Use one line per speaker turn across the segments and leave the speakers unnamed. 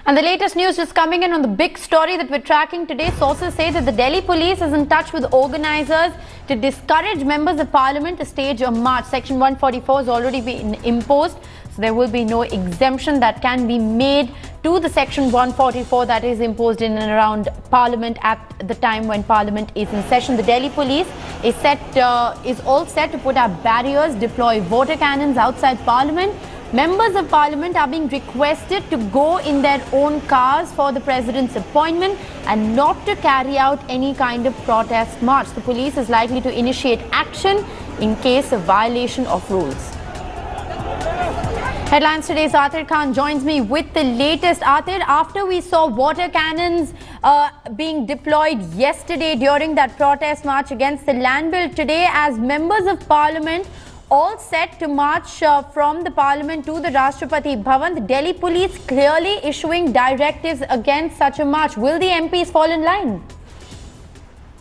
And the latest news just coming in on the big story that we're tracking today. Sources say that the Delhi police is in touch with organizers to discourage members of parliament to stage a march. Section 144 has already been imposed, so there will be no exemption that can be made to the section 144 that is imposed in and around parliament at the time when parliament is in session. The Delhi police is all set to put up barriers, deploy water cannons outside parliament. Members of parliament are being requested to go in their own cars for the president's appointment and not to carry out any kind of protest march. The police is likely to initiate action in case of violation of rules. Headlines today's Atir Khan joins me with the latest. Atir, after we saw water cannons being deployed yesterday during that protest march against the land bill, today as members of parliament all set to march from the parliament to the Rashtrapati Bhavan, the Delhi police clearly issuing directives against such a march. Will the MPs fall in line?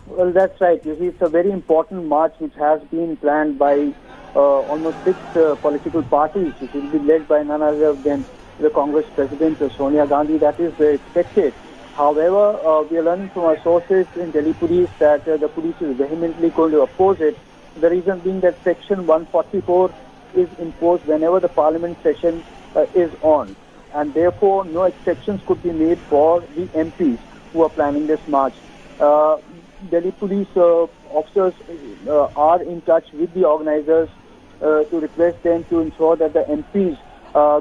Well, that's right. You see, it's a very important march which has been planned by almost 6 political parties. It will be led by none other than the Congress President Sonia Gandhi. That is expected. However, we are learning from our sources in Delhi police that the police is vehemently going to oppose it. The reason being that section 144 is imposed whenever the parliament session is on, and therefore no exceptions could be made for the MPs who are planning this march. Delhi police officers are in touch with the organizers to request them to ensure that the MPs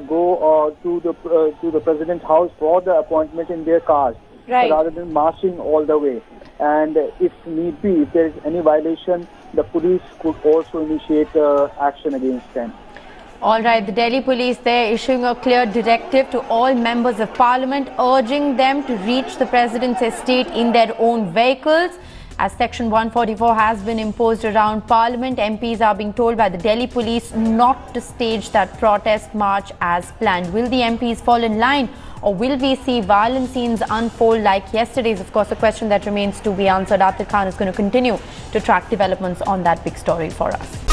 go to the President's house for the appointment in their cars,
right,
rather than marching all the way. And if need be, if there is any violation, the police could also initiate action against them.
All right, the Delhi police there issuing a clear directive to all members of parliament, urging them to reach the president's estate in their own vehicles. As section 144 has been imposed around parliament, MPs are being told by the Delhi police not to stage that protest march as planned. Will the MPs fall in line, or will we see violent scenes unfold like yesterday's? Of course, a question that remains to be answered. Atir Khan is going to continue to track developments on that big story for us.